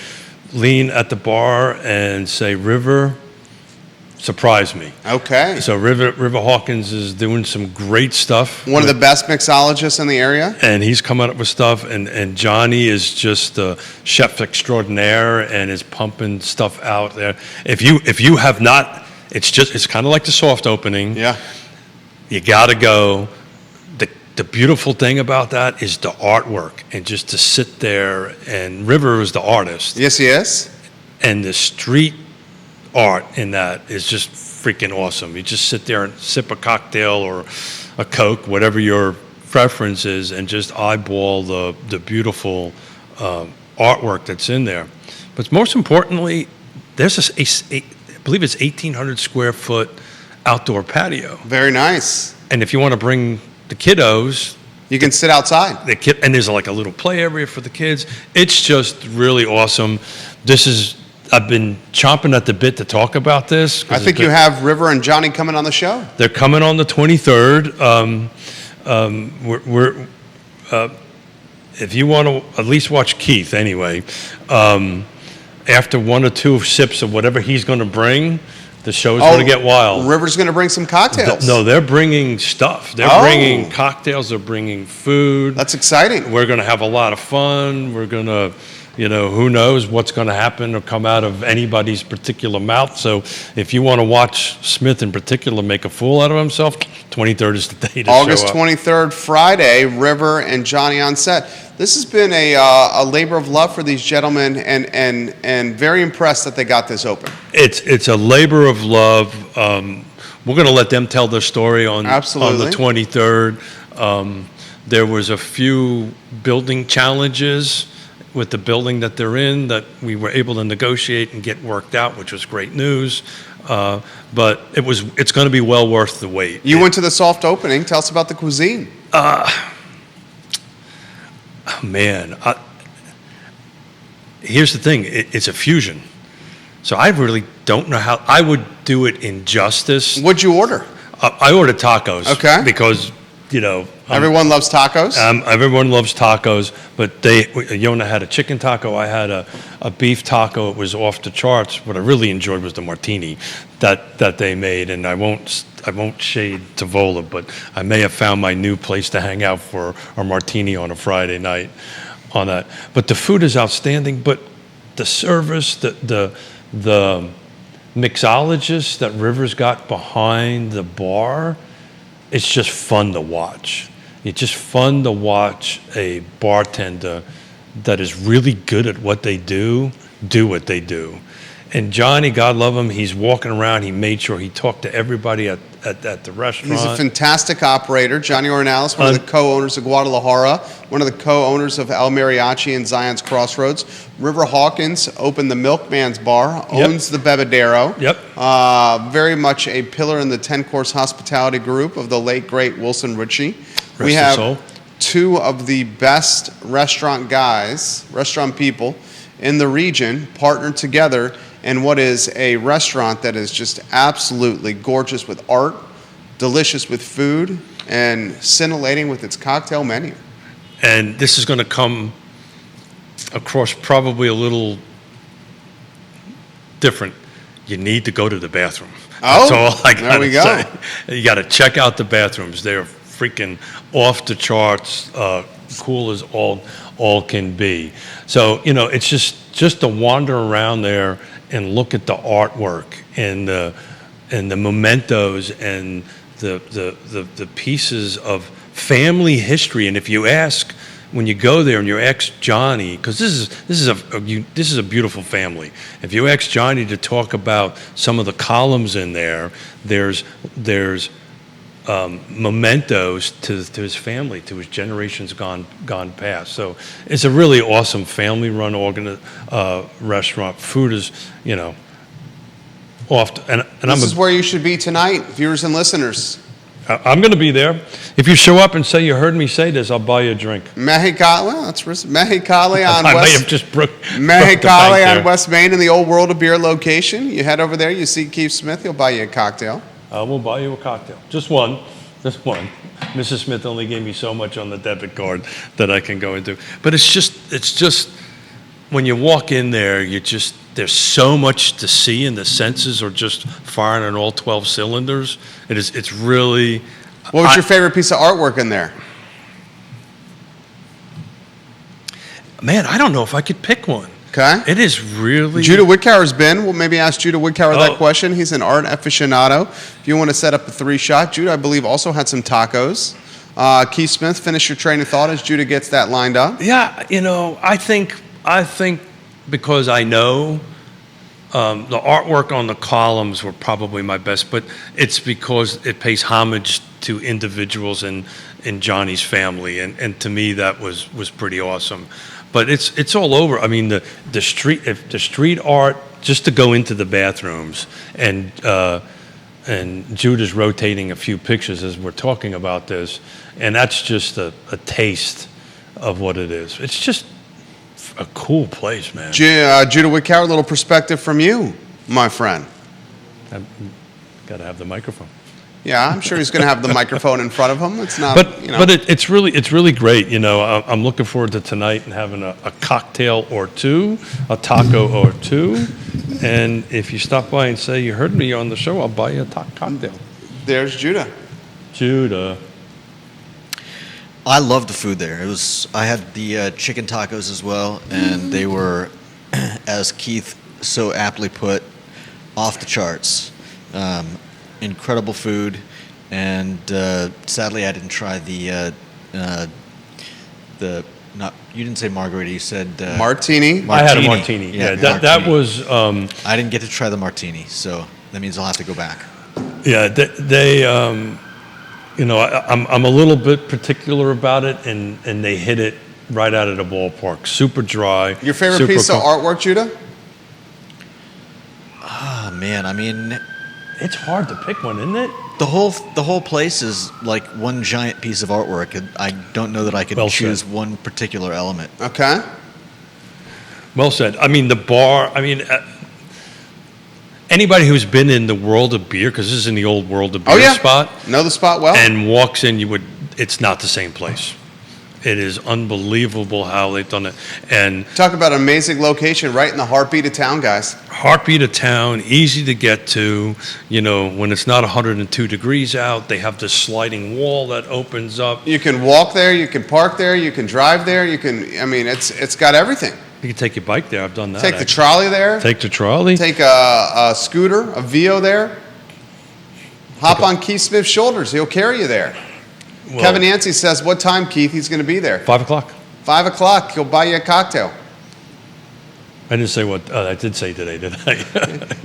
lean at the bar and say, River, surprise me. Okay. So River Hawkins is doing some great stuff. One of the best mixologists in the area. And he's coming up with stuff, and Johnny is just a chef extraordinaire and is pumping stuff out there. If you have not, it's kind of like the soft opening. Yeah. You got to go. The beautiful thing about that is the artwork, and just to sit there, and River is the artist. Yes, he is. And the street art in that is just freaking awesome. You just sit there and sip a cocktail or a Coke, whatever your preference is, and just eyeball the beautiful artwork that's in there. But most importantly, there's I believe it's 1,800 square foot outdoor patio. Very nice. And if you want to bring the kiddos, you can sit outside. And there's like a little play area for the kids. It's just really awesome. I've been chomping at the bit to talk about this. I think you have River and Johnny coming on the show. They're coming on the 23rd. If you want to at least watch Keith anyway, after one or two sips of whatever he's going to bring, the show's going to get wild. River's going to bring some cocktails. No, they're bringing stuff. They're bringing cocktails. They're bringing food. That's exciting. We're going to have a lot of fun. We're going to, who knows what's going to happen or come out of anybody's particular mouth. So if you want to watch Smith in particular make a fool out of himself, 23rd is the day to August show up. 23rd, Friday, River and Johnny on set. This has been a labor of love for these gentlemen, and very impressed that they got this open. It's a labor of love. We're going to let them tell their story on the 23rd. There was a few building challenges with the building that they're in, that we were able to negotiate and get worked out, which was great news. But it's going to be well worth the wait. You went to the soft opening. Tell us about the cuisine. Man, here's the thing. It's a fusion. So I really don't know how I would do it in justice. What'd you order? I ordered tacos. Okay. Because, Everyone loves tacos. Everyone loves tacos, but Yonna had a chicken taco. I had a beef taco. It was off the charts. What I really enjoyed was the martini that they made, and I won't shade Tavola, but I may have found my new place to hang out for a martini on a Friday night on that. But the food is outstanding, but the service, the mixologist that Rivers got behind the bar, it's just fun to watch. It's just fun to watch a bartender that is really good at what they do what they do. And Johnny, God love him, he's walking around. He made sure he talked to everybody at the restaurant. He's a fantastic operator. Johnny Ornelas, one of the co-owners of Guadalajara, one of the co-owners of El Mariachi and Zion's Crossroads. River Hawkins opened the Milkman's Bar, owns the Bebedero. Yep. Very much a pillar in the 10-course hospitality group of the late, great Wilson Ritchie. Rest We have his soul. two of the best restaurant people in the region partnered together in what is a restaurant that is just absolutely gorgeous with art, delicious with food, and scintillating with its cocktail menu. And this is going to come across probably a little different. You need to go to the bathroom. Oh, that's all I there we gotta go. say. You got to check out the bathrooms. They're freaking off the charts, cool as all can be. So it's just to wander around there and look at the artwork and the mementos and the pieces of family history. And if you ask, when you go there and you ask Johnny, because this is a beautiful family. If you ask Johnny to talk about some of the columns in there, there's mementos to his family, to his generations gone past. So it's a really awesome family-run restaurant. Food is, This is where you should be tonight, viewers and listeners. I'm going to be there. If you show up and say you heard me say this, I'll buy you a drink. Mexicali on I may West. have just broke the Mexicali bank on there. West Main in the old World of Beer location. You head over there, you see Keith Smith, he'll buy you a cocktail. I will buy you a cocktail. Just one. Mrs. Smith only gave me so much on the debit card that I can go into. But it's just when you walk in there, there's so much to see, and the senses are just firing on all 12 cylinders. It's really. What was your favorite piece of artwork in there? Man, I don't know if I could pick one. Okay. It is really. Judah Whitcower's been. We'll maybe ask Judah Whitcower that Oh. question. He's an art aficionado. If you want to set up a 3-shot, Judah, I believe, also had some tacos. Keith Smith, finish your train of thought as Judah gets that lined up. Yeah, I think because I know the artwork on the columns were probably my best, but it's because it pays homage to individuals in Johnny's family, and to me that was pretty awesome. But it's all over. I mean, the street art, just to go into the bathrooms, and Judah's rotating a few pictures as we're talking about this, and that's just a taste of what it is. It's just a cool place, man. Judah Whitcower, a little perspective from you, my friend. I've got to have the microphone. Yeah, I'm sure he's going to have the microphone in front of him. It's not, But it's really great. I'm looking forward to tonight and having a cocktail or two, a taco or two, and if you stop by and say you heard me on the show, I'll buy you a cocktail. There's Judah. Judah. I loved the food there. I had the chicken tacos as well, and they were, as Keith so aptly put, off the charts. Incredible food, and sadly I didn't try you didn't say margarita, you said Martini. I had a martini. Yeah, that martini. was. I didn't get to try the martini, so that means I'll have to go back. Yeah, they I'm a little bit particular about it, and they hit it right out of the ballpark. Super dry. Your favorite super piece of com- artwork, Judah? Oh man, I mean, It's hard to pick one, isn't it? the whole place is like one giant piece of artwork. I don't know that I could Well choose said. one particular element. Okay. Well said. I mean, the bar, anybody who's been in the world of beer, because this is in the old world of beer Oh, yeah. spot, Know the spot well? and walks in, it's not the same place. It is unbelievable how they've done it. And Talk about an amazing location right in the heartbeat of town, guys. heartbeat of town, easy to get to. When it's not 102 degrees out, they have this sliding wall that opens up. You can walk there, you can park there, you can drive there, it's got everything. You can take your bike there. I've done that. Take the actually. trolley there, Take the trolley. take a scooter, a Vio there. Hop on Keith Smith's shoulders, he'll carry you there. Well, Kevin Yancey says, what time, Keith, he's going to be there? 5 o'clock. 5 o'clock, he'll buy you a cocktail. I didn't say what I did say today, did I?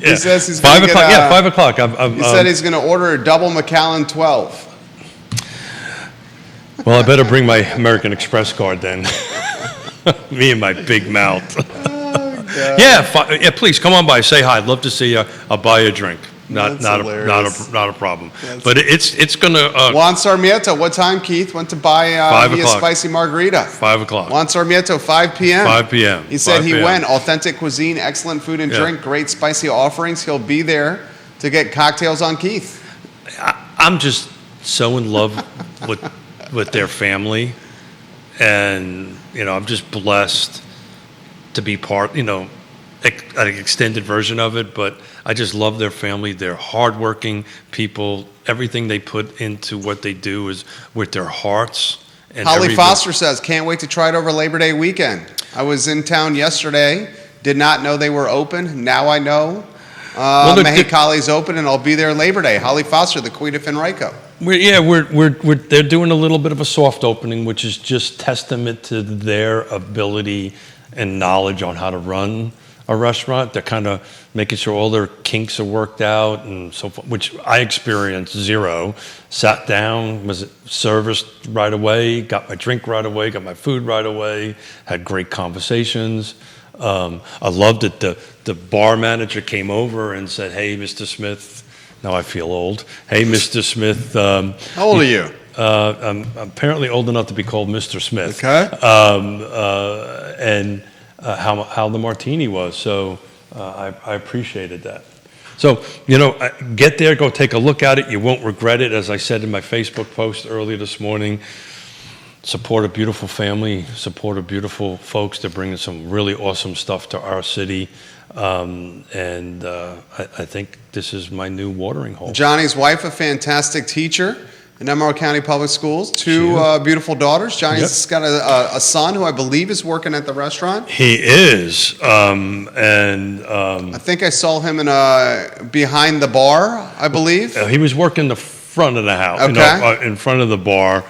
He says he's 5 gonna o'clock. get, Yeah, 5 o'clock. He said he's going to order a double Macallan 12. Well, I better bring my American Express card then. Me and my big mouth. Yeah, please come on by. Say hi. I'd love to see you. I'll buy you a drink. That's hilarious. Not a problem. But it's gonna Juan Sarmiento, what time, Keith? Went to buy 5 me a o'clock. spicy margarita. 5 o'clock. Juan Sarmiento, 5 p.m. 5 p.m. He said 5 he p.m. went. Authentic cuisine, excellent food and Yeah. drink, great spicy offerings. He'll be there to get cocktails on Keith. I'm just so in love with their family, and I'm just blessed to be part. An extended version of it, but I just love their family. They're hardworking people. Everything they put into what they do is with their hearts. And Holly Foster says, can't wait to try it over Labor Day weekend. I was in town yesterday, did not know they were open. Now I know. Mexicali's open, and I'll be there Labor Day. Holly Foster, the Queen of Henrico. They're doing a little bit of a soft opening, which is just testament to their ability and knowledge on how to run a restaurant. They're kind of making sure all their kinks are worked out and so forth, which I experienced zero. Sat down, was serviced right away, got my drink right away, got my food right away, had great conversations. I loved it. The bar manager came over and said, "Hey, Mr. Smith," now I feel old. "Hey, Mr. Smith." How old are you? I'm apparently old enough to be called Mr. Smith. Okay. And how the martini was. So I appreciated that. So, get there, go take a look at it. You won't regret it. As I said in my Facebook post earlier this morning, support a beautiful family, support a beautiful folks. They're bringing some really awesome stuff to our city. I think this is my new watering hole. Johnny's wife, a fantastic teacher in Emerald County Public Schools. Two beautiful daughters. Johnny's got a son who I believe is working at the restaurant. He is. I think I saw him behind the bar, I believe. He was working the front of the house, Okay. in front of the bar.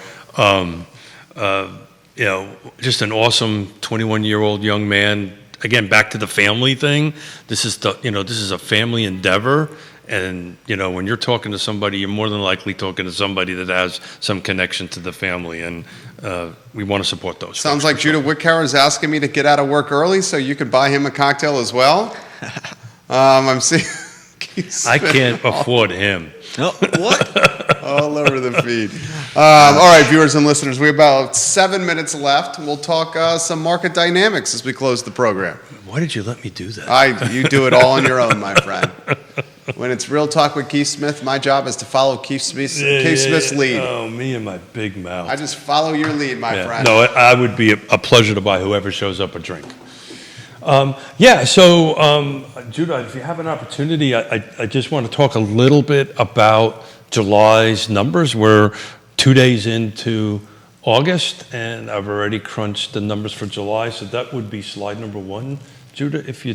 Just an awesome 21-year-old young man. Again, back to the family thing. This is a family endeavor. And, when you're talking to somebody, you're more than likely talking to somebody that has some connection to the family. And we want to support those. Sounds folks. like Judah Whitcower is asking me to get out of work early so you could buy him a cocktail as well. I'm seeing. I can't afford him. No, what? All over the feed. All right, viewers and listeners, we have about 7 minutes left. We'll talk some market dynamics as we close the program. Why did you let me do that? You do it all on your own, my friend. When it's Real Talk with Keith Smith, my job is to follow Keith Smith's lead. Oh, me and my big mouth. I just follow your lead, my friend. No, I would be a pleasure to buy whoever shows up a drink. Judah, if you have an opportunity, I just want to talk a little bit about July's numbers. We're 2 days into August, and I've already crunched the numbers for July, so that would be slide number 1. Judah, if you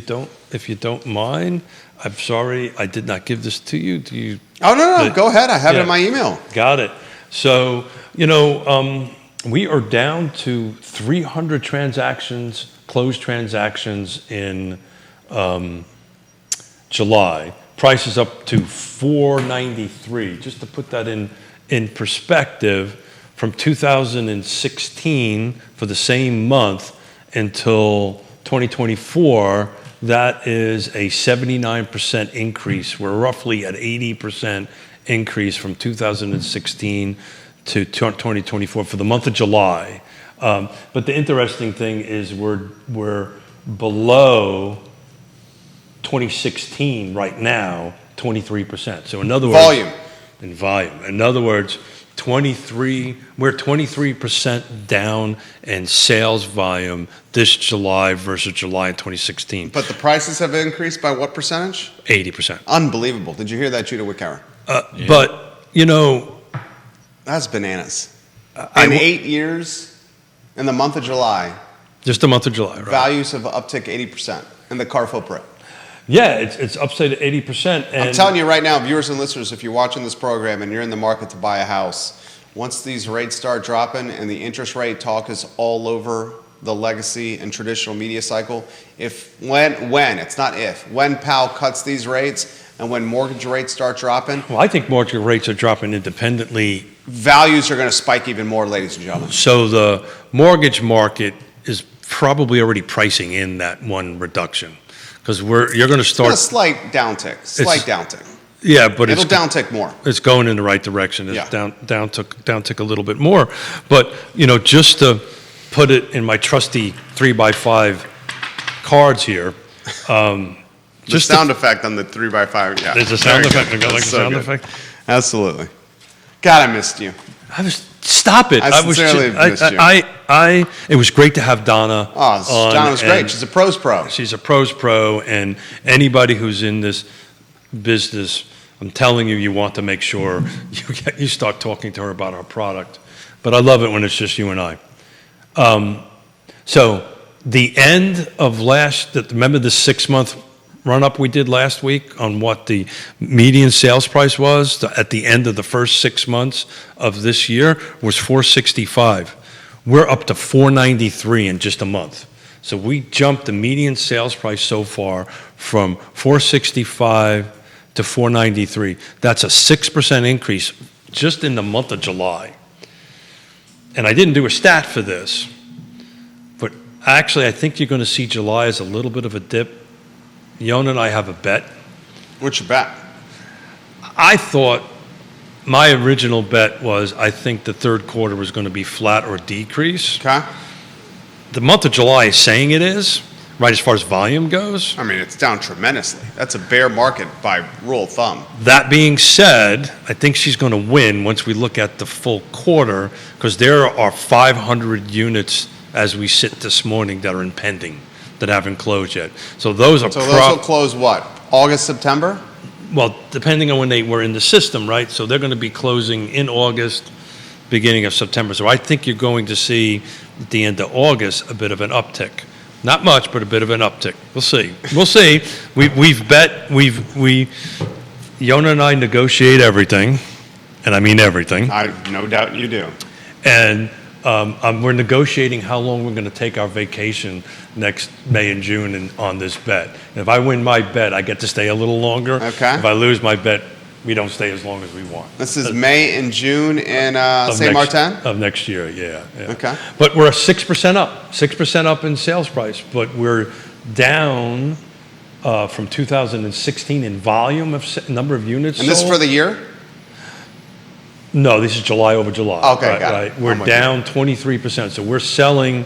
don't mind, I'm sorry I did not give this to you. Do you? Oh, no, go ahead. I have it in my email. Got it. So, we are down to 300 transactions, closed transactions in July. Price is up to $493. Just to put that in perspective, from 2016 for the same month until 2024, that is a 79% increase. We're roughly at 80% increase from 2016 to 2024 for the month of July. But the interesting thing is we're below 2016 right now, 23%. So in other words, volume. In other words, we're 23% down in sales volume this July versus July in 2016. But the prices have increased by what percentage? 80%. Unbelievable. Did you hear that, Judah Wickower? But, That's bananas. In 8 years, in the month of July, just the month of July, right? values have uptick 80% in the car footprint. Yeah, it's upside to 80%. And I'm telling you right now, viewers and listeners, if you're watching this program and you're in the market to buy a house, once these rates start dropping and the interest rate talk is all over the legacy and traditional media cycle, when Powell cuts these rates and when mortgage rates start dropping, well, I think mortgage rates are dropping independentally. Values are going to spike even more, ladies and gentlemen. So the mortgage market is probably already pricing in that one reduction. Because you're going to start a slight downtick. Yeah, but it'll downtick more. It's going in the right direction. It's Yeah. downtick a little bit more. But just to put it in my trusty 3x5 cards here, The sound effect on the 3x5. Yeah, there's a sound Very effect. good. I like That's the so sound good. effect. Absolutely. God, I missed you. Stop it! I sincerely missed you. It was great to have Donna. Oh, Donna was great. She's a pros pro. She's a pros pro, and anybody who's in this business, I'm telling you, you want to make sure you start talking to her about our product. But I love it when it's just you and I. So the end of remember the 6-month run-up we did last week on what the median sales price was at the end of the first 6 months of this year was $465. We're up to $493 in just a month. So we jumped the median sales price so far from $465 to $493. That's a 6% increase just in the month of July. And I didn't do a stat for this, but actually I think you're going to see July as a little bit of a dip. Yonna and I have a bet. What's your bet? I thought my original bet was I think the third quarter was going to be flat or decrease. Okay. The month of July is saying it is, right, as far as volume goes. I mean, it's down tremendously. That's a bear market by rule of thumb. That being said, I think she's going to win once we look at the full quarter because there are 500 units as we sit this morning that are impending, that haven't closed yet. So those will close what? August, September? Well, depending on when they were in the system, right? So they're going to be closing in August, beginning of September. So I think you're going to see at the end of August a bit of an uptick. Not much, but a bit of an uptick. We'll see. We'll see. Yonna and I negotiate everything, and I mean everything. No doubt you do. And we're negotiating how long we're going to take our vacation next May and June on this bet. And if I win my bet, I get to stay a little longer. Okay. If I lose my bet, we don't stay as long as we want. This is May and June in St. Martin? Of next year, yeah. Okay. But we're 6% up, 6% up in sales price, but we're down from 2016 in volume of number of units And this is sold. for the year? No, this is July over July. Okay, got it. We're down 23%. So we're selling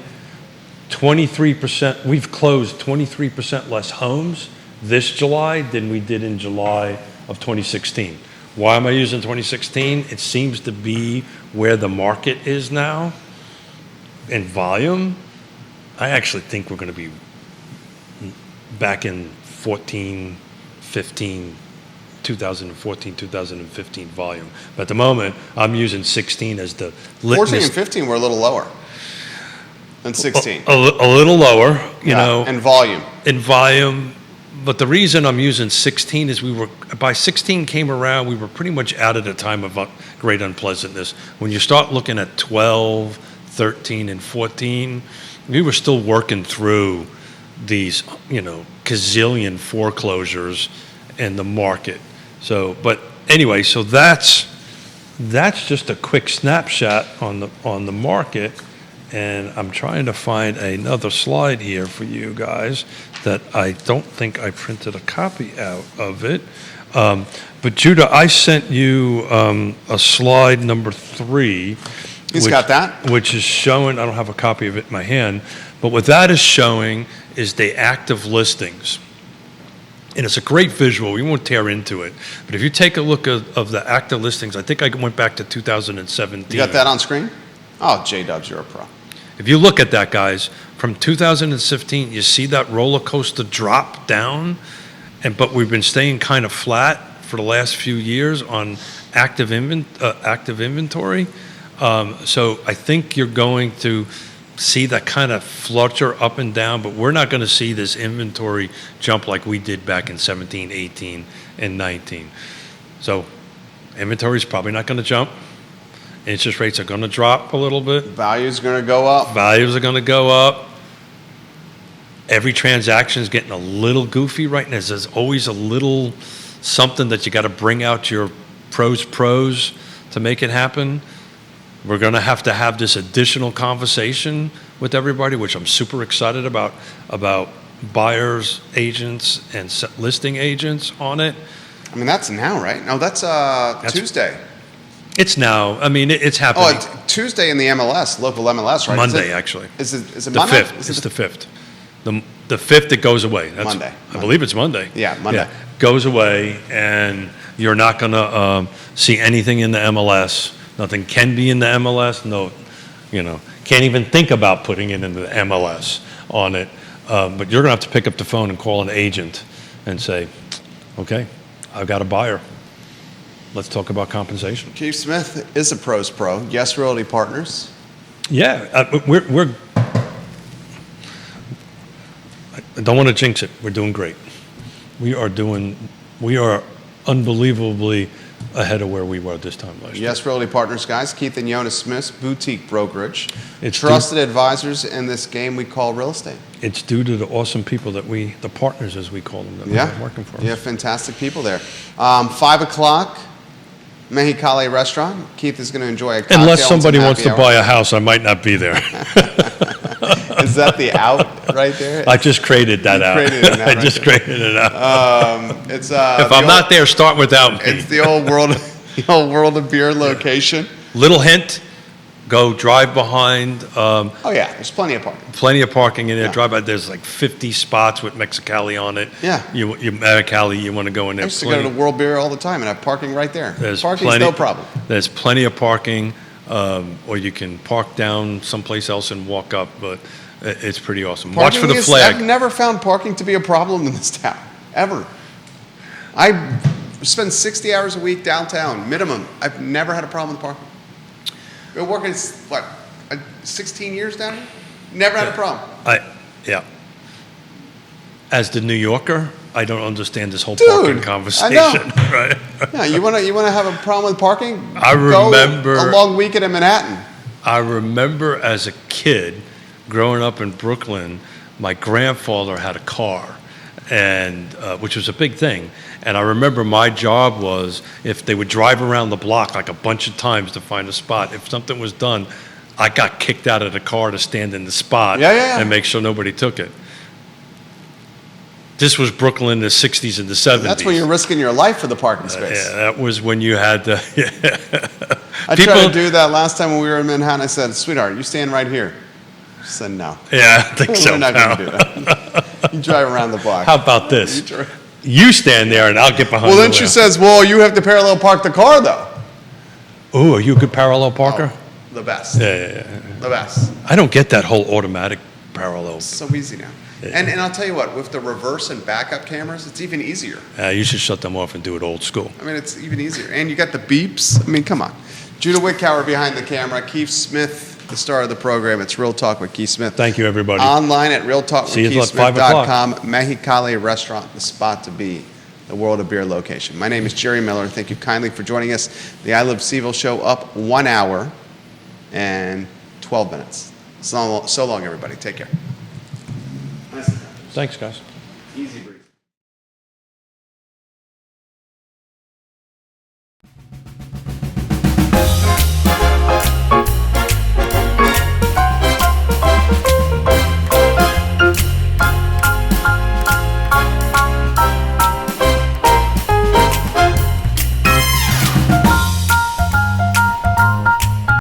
23%. We've closed 23% less homes this July than we did in July of 2016. Why am I using 2016? It seems to be where the market is now in volume. I actually think we're going to be back in 2014, 2015 volume. But at the moment, I'm using 16 as the litmus. 14 and 15 were a little lower than 16. A little lower, you know. And volume. In volume. But the reason I'm using 16 is by 16 came around, we were pretty much out at a time of great unpleasantness. When you start looking at 12, 13, and 14, we were still working through these, gazillion foreclosures in the market. So, but anyway, so that's that's just a quick snapshot on the market, and I'm trying to find another slide here for you guys that I don't think I printed a copy out of it. But Judah, I sent you a slide number 3. He's got that? Which is showing, I don't have a copy of it in my hand, but what that is showing is the active listings. And it's a great visual. We won't tear into it. But if you take a look of the active listings, I think I went back to 2017. You got that on screen? Oh, J-Dubs, you're a pro. If you look at that, guys, from 2015, you see that roller coaster drop down, but we've been staying kind of flat for the last few years on active inventory. So I think you're going to see that kind of flutter up and down, but we're not going to see this inventory jump like we did back in 17, 18, and 19. So inventory is probably not going to jump. Interest rates are going to drop a little bit. Value's going to go up. Values are going to go up. Every transaction is getting a little goofy right now. There's always a little something that you got to bring out your pros to make it happen. We're going to have this additional conversation with everybody, which I'm super excited about buyers, agents, and listing agents on it. I mean, that's now, right? No, that's Tuesday. It's now. I mean, it's happening. Oh, it's Tuesday in the MLS, local MLS, right? Monday, actually. Is it The Monday? 5th. It's the 5th. The 5th, it goes away. That's, Monday. I believe it's Monday. Yeah, Monday. Yeah, goes away, and you're not going to see anything in the MLS. Nothing can be in the MLS. No, can't even think about putting it in the MLS on it. But you're going to have to pick up the phone and call an agent and say, okay, I've got a buyer. Let's talk about compensation. Keith Smith is a pros pro. Yes, Realty Partners. Yeah, we're I don't want to jinx it. We're doing great. We are unbelievably ahead of where we were this time last year. Yes, Realty Partners, guys. Keith and Yonna Smith's boutique brokerage. It's trusted advisors in this game we call real estate. It's due to the awesome people the partners, as we call them, that we have working for us. Yeah, fantastic people there. 5 o'clock, Mexicali restaurant. Keith is going to enjoy a cocktail. Unless somebody and some wants to happy buy a house, I might not be there. Is that the out right there? I just created that out. Created it out I right just there. created it out. It's if I'm not there, start without me. It's the old world of beer location. Little hint: go drive behind. Oh yeah, there's plenty of parking. Plenty of parking in there. Yeah. Drive by. There's like 50 spots with Mexicali on it. Yeah. You Mexicali, you want to go in there. I used to go to World Beer all the time and have parking right there. There's Parking's no problem. There's plenty of parking, or you can park down someplace else and walk up. But it's pretty awesome. Watch for the flag. I've never found parking to be a problem in this town, ever. I spend 60 hours a week downtown, minimum. I've never had a problem with parking. Been working, 16 years down here? Never had a problem. Yeah. As the New Yorker, I don't understand this whole Dude, parking conversation. I know. Right? Yeah, you want to have a problem with parking? I remember Go a long weekend in Manhattan. I remember as a kid growing up in Brooklyn, my grandfather had a car, and which was a big thing. And I remember my job was, if they would drive around the block like a bunch of times to find a spot, if something was done, I got kicked out of the car to stand in the spot and make sure nobody took it. This was Brooklyn in the 60s and the 70s. That's where you're risking your life for the parking space. Yeah, that was when you had to. I tried to do that last time when we were in Manhattan. I said, sweetheart, you stand right here. She said, no. Yeah, I think so. We're not going to do that. You drive around the block. How about this? You stand there and I'll get behind you. Well, then she says, well, you have to parallel park the car, though. Oh, are you a good parallel parker? Oh, the best. Yeah. The best. I don't get that whole automatic parallel. It's so easy now. Yeah. And I'll tell you what, with the reverse and backup cameras, it's even easier. You should shut them off and do it old school. I mean, it's even easier. And you got the beeps. I mean, come on. Judah Wickower behind the camera. Keith Smith, the star of the program. It's Real Talk with Keith Smith. Thank you, everybody. Online at realtalkwithkeithsmith.com. 5 o'clock. Mexicali Restaurant, the spot to be. The World of Beer location. My name is Jerry Miller. Thank you kindly for joining us. The I Love CVille show up 1 hour and 12 minutes. So long, everybody. Take care. Thanks, guys. Easy breezy.